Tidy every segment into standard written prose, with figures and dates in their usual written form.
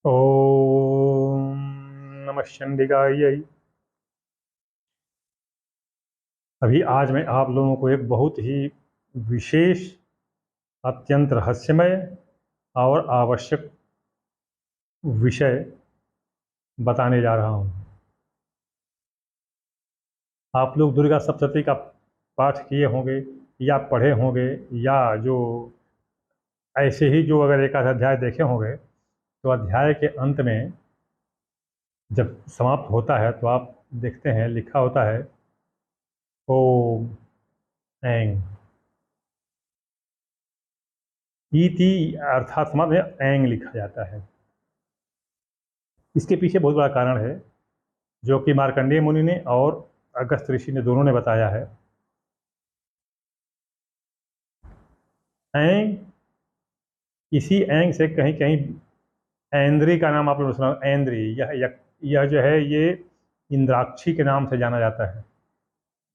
ओम नमः शिवाय। अभी आज मैं आप लोगों को एक बहुत ही विशेष, अत्यंत रहस्यमय और आवश्यक विषय बताने जा रहा हूँ। आप लोग दुर्गा सप्तशती का पाठ किए होंगे या पढ़े होंगे, या जो ऐसे ही जो अगर एक आध अध्याय देखे होंगे, तो अध्याय के अंत में जब समाप्त होता है तो आप देखते हैं लिखा होता है ओम ऐं। इति अर्थात समाप्त में ऐंग लिखा जाता है। इसके पीछे बहुत बड़ा कारण है, जो कि मार्कंडेय मुनि ने और अगस्त्य ऋषि ने दोनों ने बताया है। ऐंग, इसी ऐंग से कहीं कहीं ऐन्द्री का नाम आप लोगों ने सुना। ऐन्द्री यह जो है, ये इंद्राक्षी के नाम से जाना जाता है।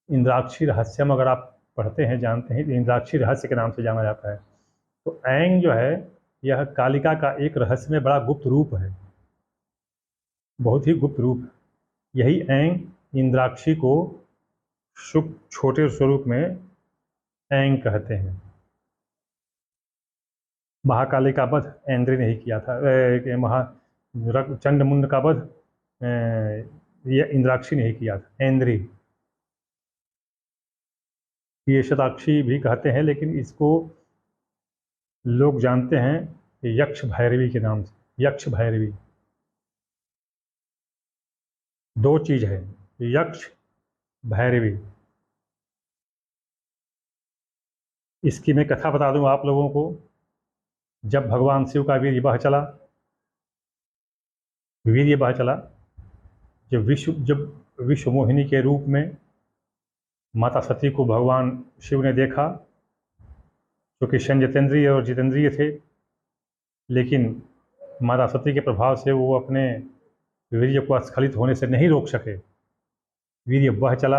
इंद्राक्षी रहस्यम अगर आप पढ़ते हैं, जानते हैं, तो इंद्राक्षी रहस्य के नाम से जाना जाता है। तो ऐंग जो है, यह कालिका का एक रहस्य में बड़ा गुप्त रूप है, बहुत ही गुप्त रूप है। यही ऐंग इंद्राक्षी को छोटे स्वरूप में ऐंग कहते हैं। महाकाली का वध ऐन्द्री ने ही किया था। चंडमुंड का वध ये इंद्राक्षी ने ही किया था, ऐन्द्री। ये शताक्षी भी कहते हैं, लेकिन इसको लोग जानते हैं यक्ष भैरवी के नाम से। यक्ष भैरवी दो चीज है, यक्ष भैरवी। इसकी मैं कथा बता दूं आप लोगों को। जब भगवान शिव का वीर्य बह चला, जब विश्व मोहिनी के रूप में माता सती को भगवान शिव ने देखा, जो कि जितेंद्रिय और जितेंद्रिय थे, लेकिन माता सती के प्रभाव से वो अपने वीर्य को स्खलित होने से नहीं रोक सके। वीर्य बह चला,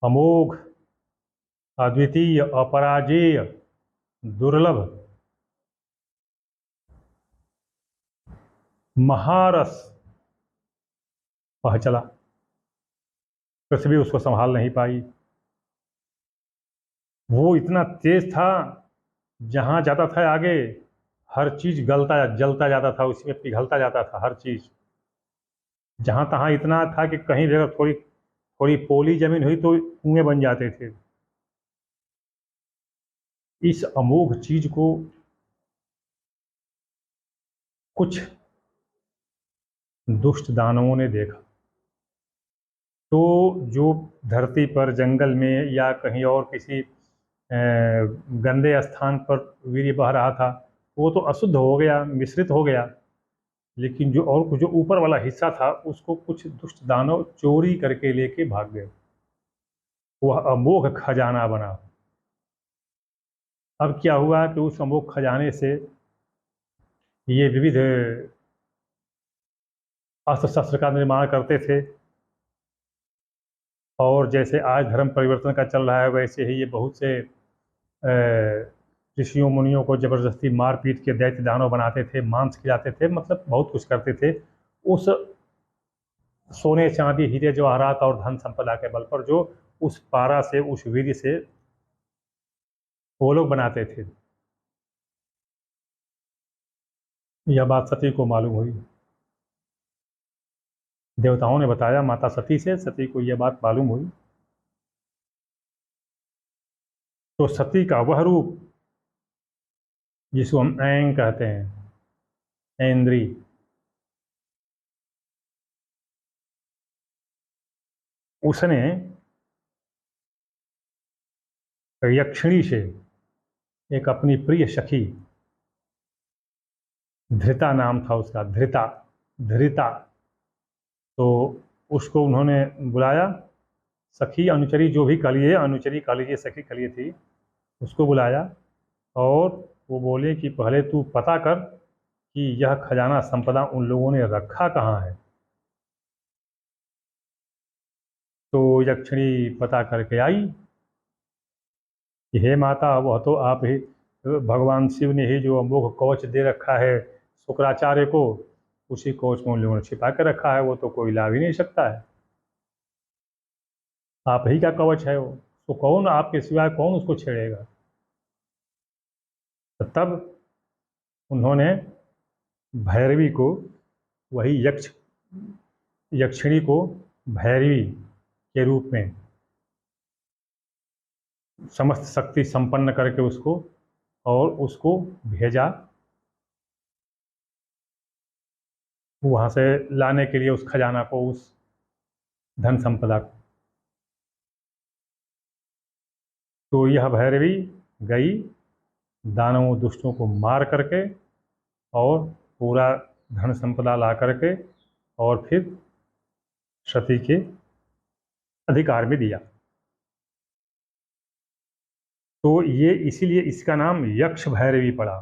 अमोघ, अद्वितीय, अपराजेय, दुर्लभ, महारस बह चला। पृथ्वी उसको संभाल नहीं पाई। वो इतना तेज था, जहां जाता था आगे हर चीज जलता जाता था, उसमें पिघलता जाता था हर चीज। जहां तहां इतना था कि कहीं भी अगर थोड़ी थोड़ी पोली जमीन हुई तो कुएं बन जाते थे। इस अमोघ चीज को कुछ दुष्ट दानवों ने देखा, तो जो धरती पर, जंगल में या कहीं और किसी गंदे स्थान पर वीर्य बह रहा था, वो तो अशुद्ध हो गया, मिश्रित हो गया। लेकिन जो ऊपर वाला हिस्सा था, उसको कुछ दुष्ट दानव चोरी करके लेके भाग गए। वह अमोघ खजाना बना। अब क्या हुआ कि उस अमोघ खजाने से ये विविध अस्त्र शस्त्र का निर्माण करते थे। और जैसे आज धर्म परिवर्तन का चल रहा है, वैसे ही ये बहुत से ऋषियों मुनियों को जबरदस्ती मार पीट के दैत्य दानव बनाते थे, मांस खिलाते थे, मतलब बहुत कुछ करते थे। उस सोने चांदी हीरे जवाहरात और धन संपदा के बल पर, जो उस पारा से, उस वीर्य से वो लोग बनाते थे। यह बात सती को मालूम हुई। देवताओं ने बताया माता सती से, सती को यह बात मालूम हुई। तो सती का वह रूप जिसको हम ऐंग कहते हैं, ऐन्द्री, उसने यक्षिणी से एक अपनी प्रिय सखी, धृता नाम था उसका, धृता, धृता, तो उसको उन्होंने बुलाया। सखी अनुचरी जो भी कह लीजिए, अनुचरी कह लीजिए, सखी कह लीजिए थी, उसको बुलाया। और वो बोले कि पहले तू पता कर कि यह खजाना संपदा उन लोगों ने रखा कहाँ है। तो यक्षिणी पता करके आई कि हे माता, वह तो आप ही, भगवान शिव ने ही जो अमोघ कवच दे रखा है, शुक्राचार्य को उसी कोच में उन लोगों ने छिपा कर रखा है, वो तो कोई ला भी नहीं सकता है। आप ही का कवच है वो, तो कौन आपके सिवाय कौन उसको छेड़ेगा। तो तब उन्होंने भैरवी को, वही यक्षिणी को भैरवी के रूप में समस्त शक्ति संपन्न करके उसको, और उसको भेजा वहां से लाने के लिए उस खजाना को, उस धन संपदा को। तो यह भैरवी गई दानवों दुष्टों को मार करके और पूरा धन संपदा ला करके और फिर सती के अधिकार में दिया। तो ये इसीलिए इसका नाम यक्ष भैरवी पड़ा,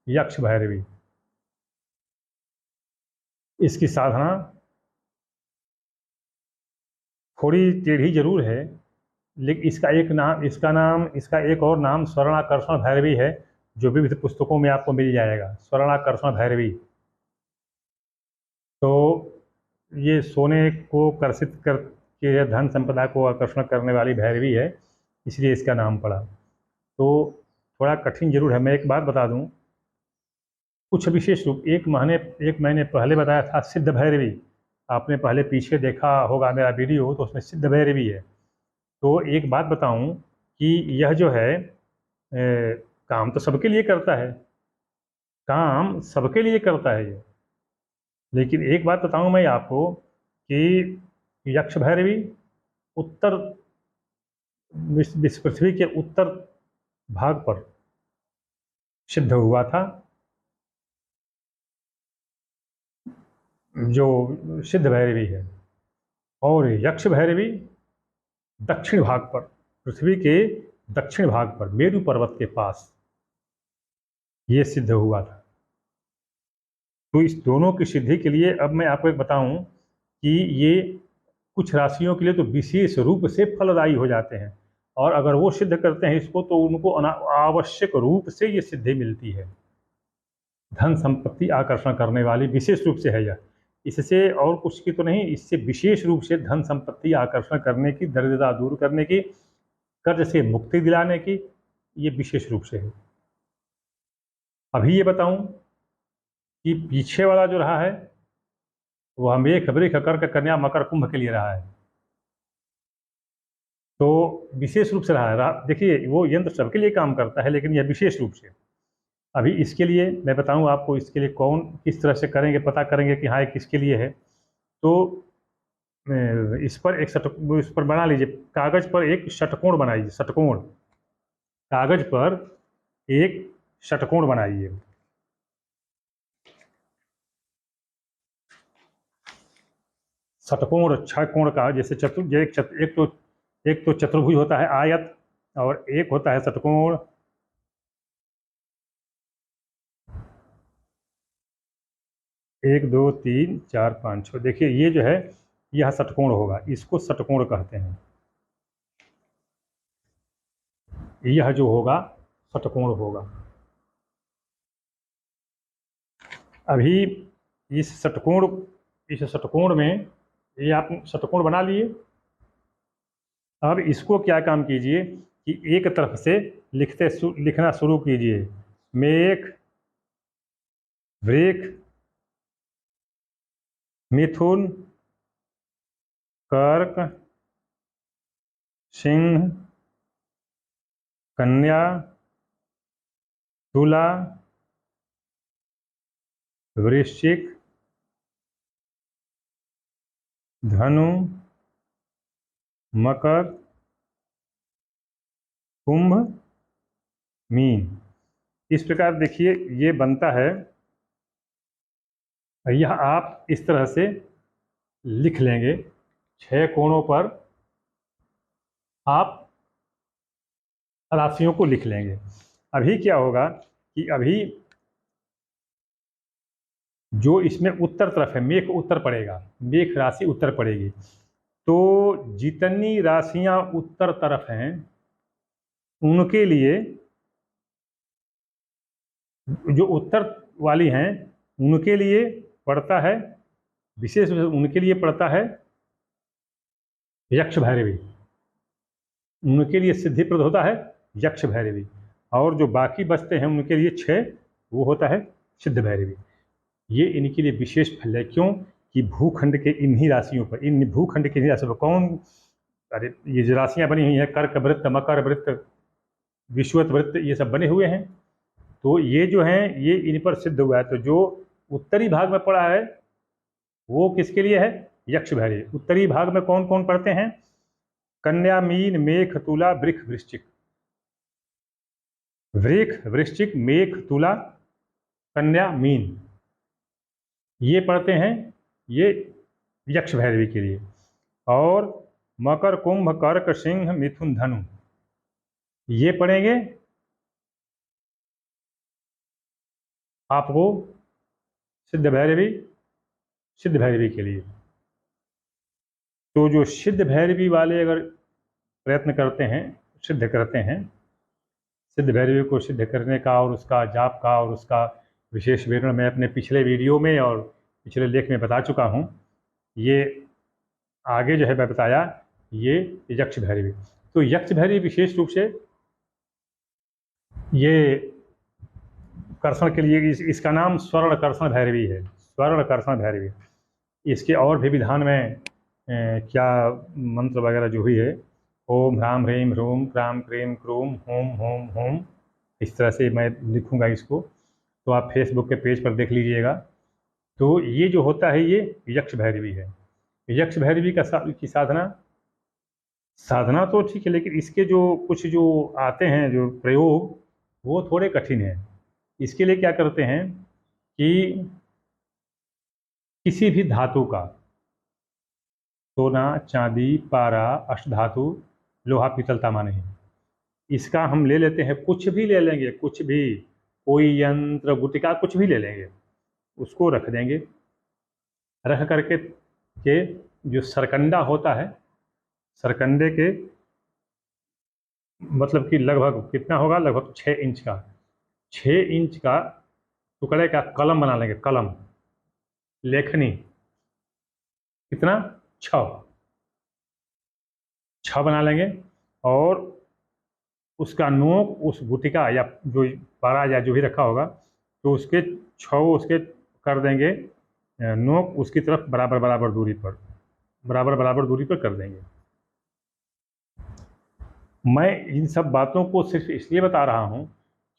यक्ष भैरवी। इसकी साधना थोड़ी टेढ़ी जरूर है, लेकिन इसका एक और नाम स्वर्णाकर्षण भैरवी है, जो विविध पुस्तकों में आपको मिल जाएगा, स्वर्णाकर्षण भैरवी। तो ये सोने को कर्षित करके धन संपदा को आकर्षण करने वाली भैरवी है, इसलिए इसका नाम पड़ा। तो थोड़ा कठिन जरूर है। मैं एक बात बता दूं, कुछ विशेष रूप एक महीने पहले बताया था सिद्ध भैरवी, आपने पहले पीछे देखा होगा मेरा वीडियो, तो उसमें सिद्ध भैरवी है। तो एक बात बताऊं कि यह जो है काम तो सबके लिए करता है, काम सबके लिए करता है ये। लेकिन एक बात बताऊं मैं आपको कि यक्ष भैरवी उत्तर विश्व पृथ्वी के उत्तर भाग पर सिद्ध हुआ था, जो सिद्ध भैरवी है। और यक्ष भैरवी दक्षिण भाग पर, पृथ्वी के दक्षिण भाग पर मेरु पर्वत के पास ये सिद्ध हुआ था। तो इस दोनों की सिद्धि के लिए अब मैं आपको एक बताऊं कि ये कुछ राशियों के लिए तो विशेष रूप से फलदायी हो जाते हैं, और अगर वो सिद्ध करते हैं इसको तो उनको आवश्यक रूप से ये सिद्धि मिलती है। धन संपत्ति आकर्षण करने वाली विशेष रूप से है यह, इससे और कुछ की तो नहीं, इससे विशेष रूप से धन संपत्ति आकर्षण करने की, दरिद्रता दूर करने की, कर्ज से मुक्ति दिलाने की, ये विशेष रूप से है। अभी ये बताऊं कि पीछे वाला जो रहा है वह मेष वृष कर्क कन्या मकर कुंभ के लिए रहा है। तो विशेष रूप से रहा है, देखिए वो यंत्र सबके लिए काम करता है, लेकिन यह विशेष रूप से। अभी इसके लिए मैं बताऊं आपको, इसके लिए कौन किस तरह से करेंगे, पता करेंगे कि हाँ ये किसके लिए है। तो इस पर बना लीजिए, कागज पर एक षटकोण बनाइए, षटकोण, कागज पर एक षटकोण बनाइए। षटकोण 6 कोण का, जैसे एक तो चतुर्भुज होता है आयत, और एक होता है षटकोण। एक दो तीन चार पाँच छः, देखिए ये जो है यह षटकोण होगा, इसको षटकोण कहते हैं। यह जो होगा षटकोण होगा। अभी इस षटकोण में ये आप षटकोण बना लिए। अब इसको क्या काम कीजिए कि एक तरफ से लिखना शुरू कीजिए, मेष वृष मिथुन कर्क सिंह कन्या तुला वृश्चिक धनु मकर कुंभ मीन। इस प्रकार देखिए ये बनता है। यह आप इस तरह से लिख लेंगे, 6 कोणों पर आप राशियों को लिख लेंगे। अभी क्या होगा कि अभी जो इसमें उत्तर तरफ है, मेष उत्तर पड़ेगा, मेष राशि उत्तर पड़ेगी। तो जितनी राशियां उत्तर तरफ हैं उनके लिए, जो उत्तर वाली हैं उनके लिए पड़ता है, विशेष रूप से उनके लिए पड़ता है यक्ष भैरवी। उनके लिए सिद्धिप्रद होता है यक्ष भैरवी, और जो बाकी बचते हैं उनके लिए 6 वो होता है सिद्ध भैरवी। ये इनके लिए विशेष फल है। क्यों? कि भूखंड के इन्हीं राशियों पर, इन भूखंड के इन्हीं राशियों पर कौन, अरे ये जो राशियाँ बनी हुई हैं, कर्क वृत्त, मकर वृत्त, विषुवत वृत्त, ये सब बने हुए हैं। तो ये जो हैं ये इन पर सिद्ध हुआ है। तो जो उत्तरी भाग में पड़ा है वो किसके लिए है? यक्ष भैरवी। उत्तरी भाग में कौन कौन पड़ते हैं? कन्या, मीन, मेष, तुला, वृष, वृश्चिक। वृष, वृश्चिक, मेष, तुला, कन्या, मीन, ये पढ़ते हैं ये यक्ष भैरवी के लिए। और मकर, कुंभ, कर्क, सिंह, मिथुन, धनु, ये पढ़ेंगे आपको सिद्ध भैरवी, सिद्ध भैरवी के लिए। तो जो सिद्ध भैरवी वाले अगर प्रयत्न करते हैं, सिद्ध करते हैं, सिद्ध भैरवी को सिद्ध करने का और उसका जाप का और उसका विशेष विवरण मैं अपने पिछले वीडियो में और पिछले लेख में बता चुका हूँ। ये आगे जो है मैं बताया ये यक्ष भैरवी। तो यक्ष भैरवी विशेष रूप से ये कर्षण के लिए, इसका नाम स्वर्ण कर्षण भैरवी है, स्वर्ण कर्षण भैरवी। इसके और भी विधान में क्या मंत्र वगैरह जो भी है, ओम ह्राम ह्रीम ह्रूम क्राम क्रीम क्रूम होम होम होम, इस तरह से मैं लिखूंगा इसको, तो आप फेसबुक के पेज पर देख लीजिएगा। तो ये जो होता है ये यक्ष भैरवी है। यक्ष भैरवी की साधना तो ठीक है, लेकिन इसके जो कुछ जो आते हैं जो प्रयोग वो थोड़े कठिन हैं। इसके लिए क्या करते हैं कि किसी भी धातु का, सोना, चांदी, पारा, अष्टधातु, लोहा, पीतल, तांबा नहीं, इसका हम ले लेते हैं, कुछ भी ले लेंगे, कुछ भी, कोई यंत्र, गुटिका, कुछ भी ले लेंगे, उसको रख देंगे। रख करके जो सरकंडा होता है, सरकंडे के मतलब कि लगभग कितना होगा, लगभग 6 इंच का, 6 इंच का टुकड़े का कलम बना लेंगे। कलम, लेखनी, कितना, 6 बना लेंगे। और उसका नोक उस गुटिका या जो पारा या जो भी रखा होगा, तो उसके 6 उसके कर देंगे नोक उसकी तरफ बराबर बराबर दूरी पर, बराबर बराबर दूरी पर कर देंगे। मैं इन सब बातों को सिर्फ इसलिए बता रहा हूँ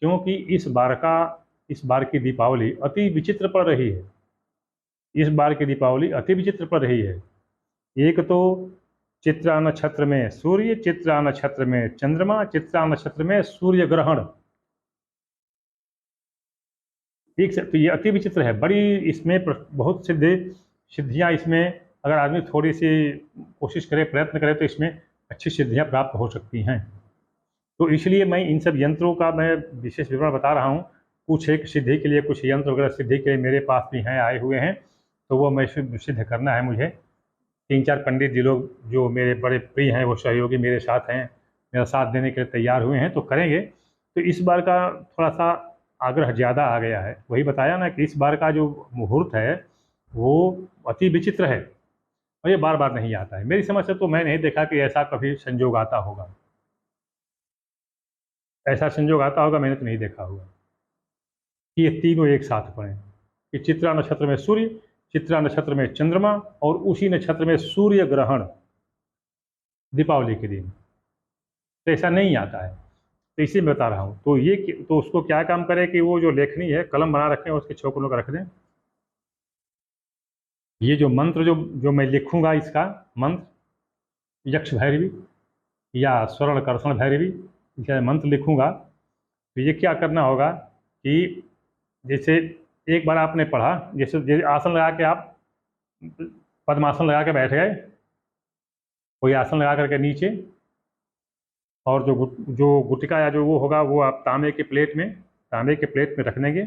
क्योंकि इस बार की दीपावली अति विचित्र पड़ रही है। इस बार की दीपावली अति विचित्र पड़ रही है। एक तो चित्रा नक्षत्र में सूर्य, चित्रा नक्षत्र में चंद्रमा, चित्रा नक्षत्र में सूर्य ग्रहण, ठीक से। तो ये अति विचित्र है। बड़ी इसमें बहुत सिद्धियां इसमें, अगर आदमी थोड़ी सी कोशिश करे, प्रयत्न करे, तो इसमें अच्छी सिद्धियां प्राप्त हो सकती हैं। तो इसलिए मैं इन सब यंत्रों का मैं विशेष विवरण बता रहा हूँ। कुछ एक सिद्धि के लिए, कुछ यंत्र वगैरह सिद्धि के लिए मेरे पास भी हैं, आए हुए हैं, तो वो मैं सिद्ध करना है मुझे। 3-4 पंडित जी लोग जो मेरे बड़े प्रिय हैं, वो सहयोगी मेरे साथ हैं, मेरा साथ देने के लिए तैयार हुए हैं, तो करेंगे। तो इस बार का थोड़ा सा आग्रह ज़्यादा आ गया है। वही बताया ना कि इस बार का जो मुहूर्त है वो अति विचित्र है और ये बार बार नहीं आता है। मेरी समझ से तो मैं नहीं देखा कि ऐसा कभी संयोग आता होगा, ऐसा संयोग आता होगा, मैंने तो नहीं देखा होगा कि ये तीनों एक साथ पड़े, कि चित्रा नक्षत्र में सूर्य, चित्रा नक्षत्र में चंद्रमा और उसी नक्षत्र में सूर्य ग्रहण दीपावली के दिन। तो ऐसा नहीं आता है, तो इसी में बता रहा हूँ। तो ये तो उसको क्या काम करे कि वो जो लेखनी है, कलम बना रखें, उसके 6 कोनों का रख दें। ये जो मंत्र जो मैं लिखूंगा, इसका मंत्र यक्ष भैरवी या स्वर्ण कर्षण भैरवी, इसका मंत्र लिखूंगा, तो ये क्या करना होगा कि जैसे एक बार आपने पढ़ा, जैसे आसन लगा के आप पद्मासन लगा के बैठ गए, कोई आसन लगा करके नीचे, और जो गुटिका या जो वो होगा वो आप तांबे के प्लेट में रख देंगे,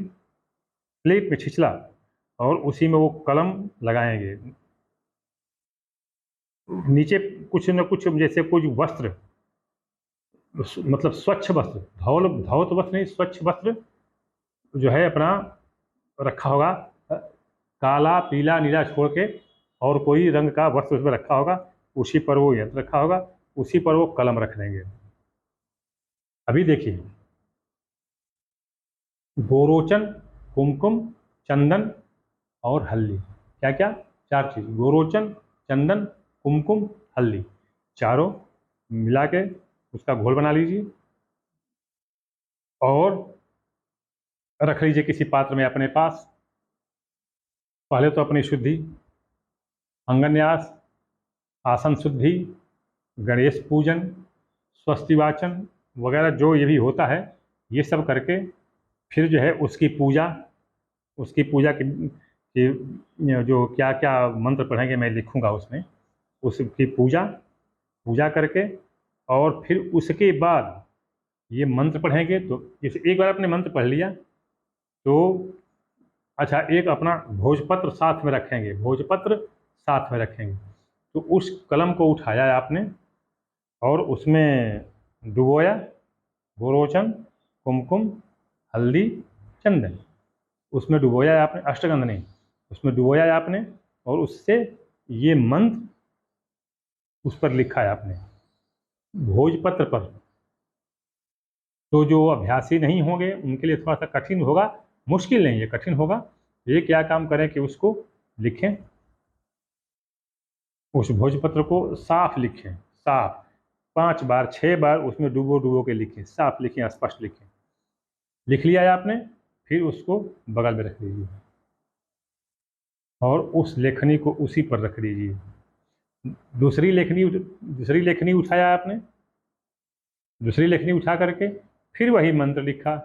प्लेट में छिछला, और उसी में वो कलम लगाएंगे। नीचे कुछ न कुछ, जैसे कुछ वस्त्र, मतलब स्वच्छ वस्त्र, धौत वस्त्र नहीं, स्वच्छ वस्त्र जो है अपना रखा होगा, काला पीला नीला छोड़ के और कोई रंग का वस्त्र उसमें रखा होगा, उसी पर वो यंत्र रखा होगा, उसी पर वो कलम रख देंगे। अभी देखिए, गोरोचन, कुमकुम, चंदन और हल्दी। क्या क्या? चार चीज। गोरोचन, चंदन, कुमकुम, हल्दी, चारों मिला के उसका घोल बना लीजिए और रख लीजिए किसी पात्र में अपने पास। पहले तो अपनी शुद्धि, अंगन्यास, आसन शुद्धि, गणेश पूजन, स्वस्ति वाचन वगैरह जो ये भी होता है, ये सब करके फिर जो है उसकी पूजा की जो क्या क्या मंत्र पढ़ेंगे मैं लिखूंगा उसमें, उसकी पूजा पूजा करके और फिर उसके बाद ये मंत्र पढ़ेंगे। तो जैसे एक बार आपने मंत्र पढ़ लिया तो अच्छा, एक अपना भोजपत्र साथ में रखेंगे, भोजपत्र साथ में रखेंगे। तो उस कलम को उठाया आपने और उसमें डुबोया, गोरोचन, कुमकुम, हल्दी, चंदन, उसमें डुबोया आपने, अष्टगंध नहीं, उसमें डुबोया आपने और उससे ये मंत्र उस पर लिखा है आपने भोजपत्र पर। तो जो अभ्यासी नहीं होंगे उनके लिए थोड़ा सा कठिन होगा, मुश्किल नहीं है, कठिन होगा। ये क्या काम करें कि उसको लिखें, उस भोजपत्र को साफ लिखें, साफ 5 बार 6 बार उसमें डुबो डुबो के लिखें, साफ लिखें, स्पष्ट लिखें। लिख लिया है आपने, फिर उसको बगल में रख दीजिए और उस लेखनी को उसी पर रख दीजिए। दूसरी लेखनी उठाया आपने, दूसरी लेखनी उठा करके फिर वही मंत्र लिखा।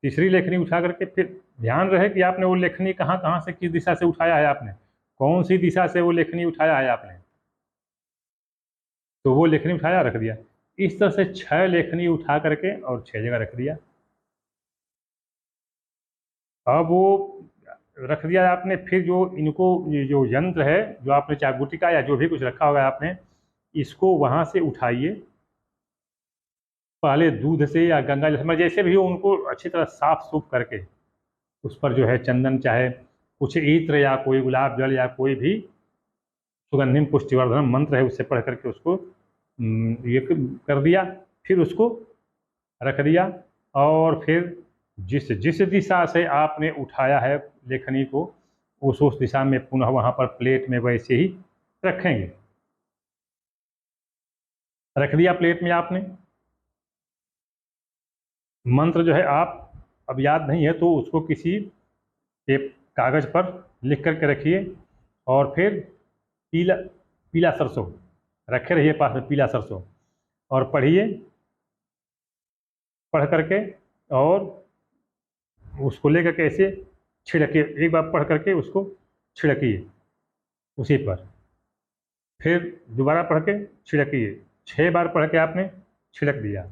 तीसरी लेखनी उठा करके फिर ध्यान रहे कि आपने वो लेखनी कहाँ कहाँ से, किस दिशा से उठाया है आपने, कौन सी दिशा से वो लेखनी उठाया है आपने। तो वो लेखनी उठाया, रख दिया। इस तरह से 6 लेखनी उठा करके और 6 जगह रख दिया। अब वो रख दिया आपने, फिर जो इनको ये जो यंत्र है, जो आपने चाहे गुटिका या जो भी कुछ रखा होगा आपने, इसको वहाँ से उठाइए। पहले दूध से या गंगा जल में जैसे भी हो उनको अच्छी तरह साफ सूफ करके उस पर जो है चंदन, चाहे कुछ इत्र या कोई गुलाब जल या कोई भी सुगंधिम पुष्टिवर्धन मंत्र है उससे पढ़ करके उसको ये कर दिया। फिर उसको रख दिया और फिर जिस जिस दिशा से आपने उठाया है लेखनी को, उस दिशा में पुनः वहाँ पर प्लेट में वैसे ही रखेंगे। रख दिया प्लेट में आपने। मंत्र जो है आप अब याद नहीं है तो उसको किसी एक कागज पर लिख करके रखिए और फिर पीला पीला सरसों रखे रहिए पास में, पीला सरसों, और पढ़िए। पढ़ करके और उसको लेकर के ऐसे छिड़किए, एक बार पढ़ करके उसको छिड़किए उसी पर, फिर दोबारा पढ़ के छिड़किए। 6 बार पढ़ के आपने छिड़क दिया,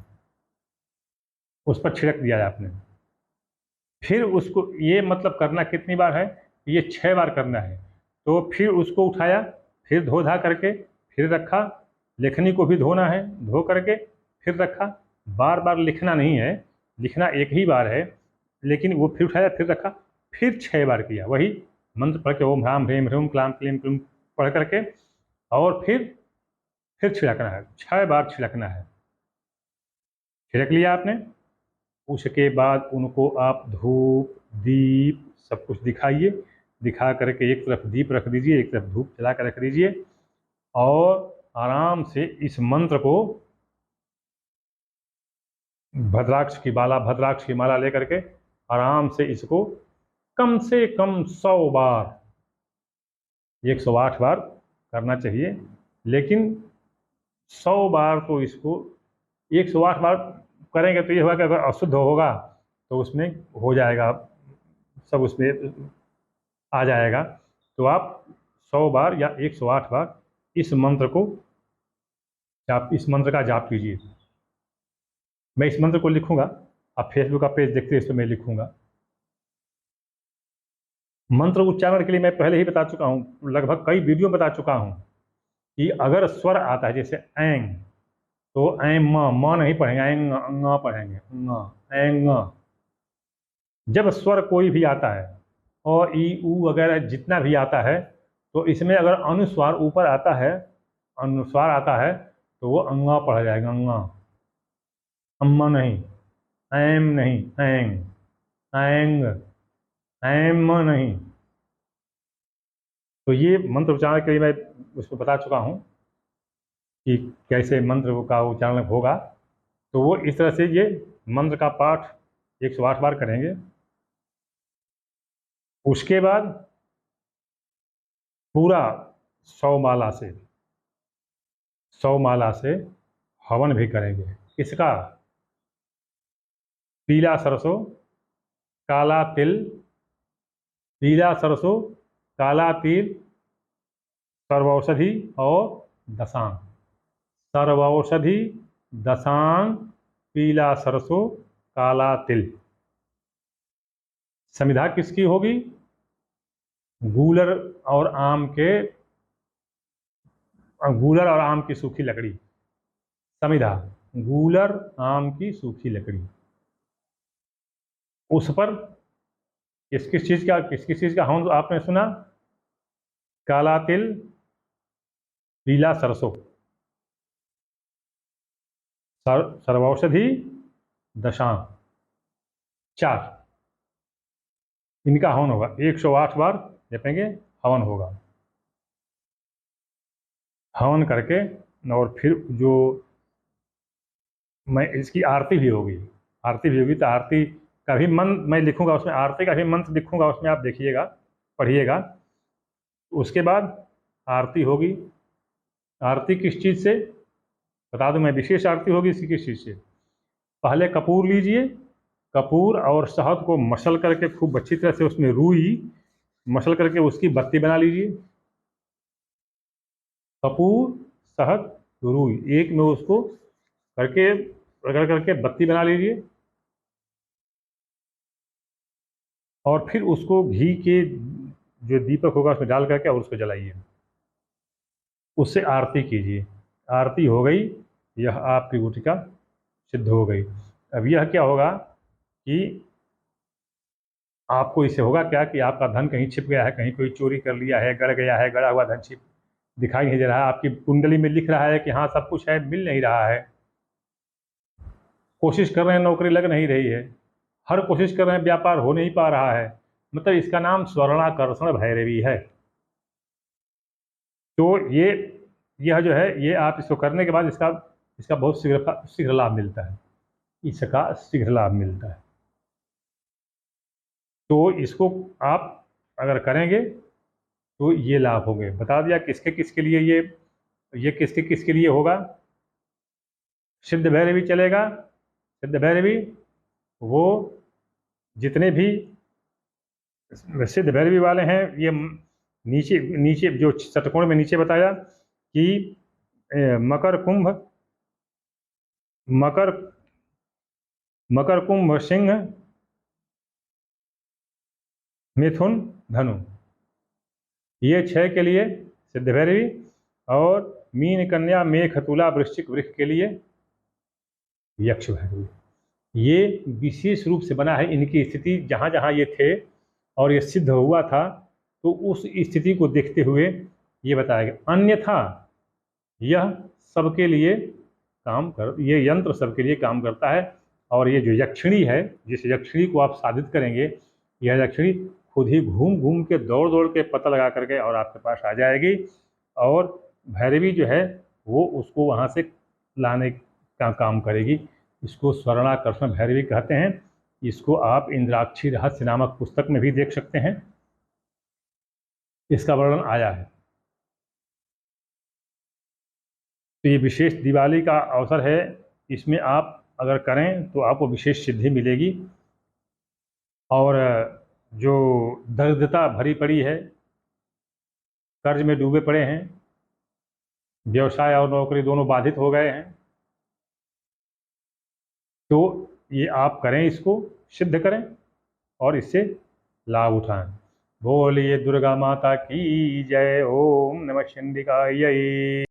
उस पर छिड़क दिया है आपने। फिर उसको ये मतलब करना कितनी बार है, ये 6 बार करना है। तो फिर उसको उठाया, फिर धो धा करके फिर रखा, लेखनी को भी धोना है, धो करके फिर रखा। बार बार लिखना नहीं है, लिखना एक ही बार है, लेकिन वो फिर उठाया फिर रखा, फिर 6 बार किया वही मंत्र पढ़ के, ओम ह्राम ह्रीम ह्रूम क्लाम क्लीम क्लूम पढ़ करके, और फिर छिड़कना है, 6 बार छिड़कना है। छिड़क लिया आपने, उसके बाद उनको आप धूप दीप सब कुछ दिखाइए। दिखा करके एक तरफ दीप रख दीजिए, एक तरफ धूप जला कर रख दीजिए और आराम से इस मंत्र को भद्राक्ष की माला लेकर के आराम से इसको कम से कम 100 बार, 108 बार करना चाहिए। लेकिन 100 बार तो इसको 108 बार करेंगे तो ये होगा कि अगर अशुद्ध होगा तो उसमें हो जाएगा, सब उसमें आ जाएगा। तो आप 100 बार या 108 बार इस मंत्र का जाप कीजिए। मैं इस मंत्र को लिखूंगा, आप फेसबुक का पेज देखते हैं, इसमें मैं लिखूंगा। मंत्र उच्चारण के लिए मैं पहले ही बता चुका हूँ, लगभग कई वीडियो बता चुका हूँ कि अगर स्वर आता है जैसे एंग, तो एंग म नहीं पढ़ेंगे, एंग पढ़ेंगे, एंग। जब स्वर कोई भी आता है अ ई उ वगैरह जितना भी आता है, तो इसमें अगर अनुस्वार ऊपर आता है, अनुस्वार आता है, तो वो अंगा पढ़ा जाएगा, अंगा। अम्मा नहीं, ऐम नहीं, ऐंग, ऐंग, ऐम नहीं। तो ये मंत्र उच्चारण के लिए मैं उसको बता चुका हूँ कि कैसे मंत्र का उच्चारण होगा। तो वो इस तरह से ये मंत्र का पाठ 108 बार करेंगे। उसके बाद पूरा 100 माला से, 100 माला से हवन भी करेंगे। किसका? पीला सरसों, काला तिल, पीला सरसों, काला तिल, सर्वौषधि और दशांग। सर्वौषधि, दशांग, पीला सरसों, काला तिल। समिधा किसकी होगी? गूलर और आम के, गूलर और आम की सूखी लकड़ी। समिधा, गूलर आम की सूखी लकड़ी। उस पर किस किस चीज का हवन आपने सुना? काला तिल, पीला सरसों, सर्वौषधि, दशांग, 4 इनका हवन होगा। 108 बार जपेंगे, हवन होगा। हवन करके और फिर जो मैं इसकी आरती भी होगी, आरती भी होगी। तो आरती का भी मंत्र मैं लिखूंगा उसमें, आरती का भी मंत्र लिखूंगा उसमें, आप देखिएगा, पढ़िएगा। उसके बाद आरती होगी। आरती किस चीज़ से बता दूं मैं? विशेष आरती होगी इसकी किस चीज़ से? पहले कपूर लीजिए, कपूर और शहद को मसल करके खूब अच्छी तरह से उसमें रुई मसल करके उसकी बत्ती बना लीजिए। कपूर, शहद, रुई एक में उसको करके रगड़ करके बत्ती बना लीजिए। और फिर उसको घी के जो दीपक होगा उसमें डाल करके और उसको जलाइए। उससे आरती कीजिए। आरती हो गई, यह आपकी गुटिका सिद्ध हो गई। अब यह क्या होगा कि आपको इससे होगा क्या कि आपका धन कहीं छिप गया है, कहीं कोई चोरी कर लिया है, गड़ गया है, गड़ा हुआ धन छिप दिखाई नहीं दे रहा है, आपकी कुंडली में लिख रहा है कि हाँ सब कुछ है, मिल नहीं रहा है, कोशिश कर रहे हैं नौकरी लग नहीं रही है, हर कोशिश कर रहे हैं व्यापार हो नहीं पा रहा है, मतलब इसका नाम स्वर्णाकर्षण भैरवी है। तो यह जो है, ये आप इसको करने के बाद इसका इसका बहुत शीघ्र शीघ्र लाभ मिलता है, इसका शीघ्र लाभ मिलता है। तो इसको आप अगर करेंगे तो ये लाभ होंगे। बता दिया किसके किसके लिए ये किसके किसके लिए होगा। सिद्ध भैरवी चलेगा। सिद्ध भैरवी वो जितने भी सिद्ध भैरवी वाले हैं, ये नीचे नीचे जो षटकोण में नीचे बताया कि मकर कुंभ, मकर मकर कुंभ सिंह मिथुन धनु, ये 6 के लिए सिद्ध भैरवी। और मीन कन्या मेष तुला वृश्चिक वृक्ष के लिए यक्ष भैरवी। ये विशेष रूप से बना है, इनकी स्थिति जहाँ जहाँ ये थे और ये सिद्ध हुआ था, तो उस स्थिति को देखते हुए ये बताया गया। अन्यथा यह सबके लिए ये यंत्र सबके लिए काम करता है। और ये जो यक्षिणी है, जिस यक्षिणी को आप साधित करेंगे, यह यक्षिणी खुद ही घूम घूम के दौड़ दौड़ के पता लगा करके और आपके पास आ जाएगी। और भैरवी जो है वो उसको वहाँ से लाने का काम करेगी। इसको स्वर्णाकर्षण भैरवी कहते हैं। इसको आप इंद्राक्षी रहस्य नामक पुस्तक में भी देख सकते हैं, इसका वर्णन आया है। तो ये विशेष दिवाली का अवसर है, इसमें आप अगर करें तो आपको विशेष सिद्धि मिलेगी। और जो दरिद्रता भरी पड़ी है, कर्ज में डूबे पड़े हैं, व्यवसाय और नौकरी दोनों बाधित हो गए हैं, तो ये आप करें, इसको सिद्ध करें और इससे लाभ उठाएं। बोलिए दुर्गा माता की जय। ओम नमः शिवाय।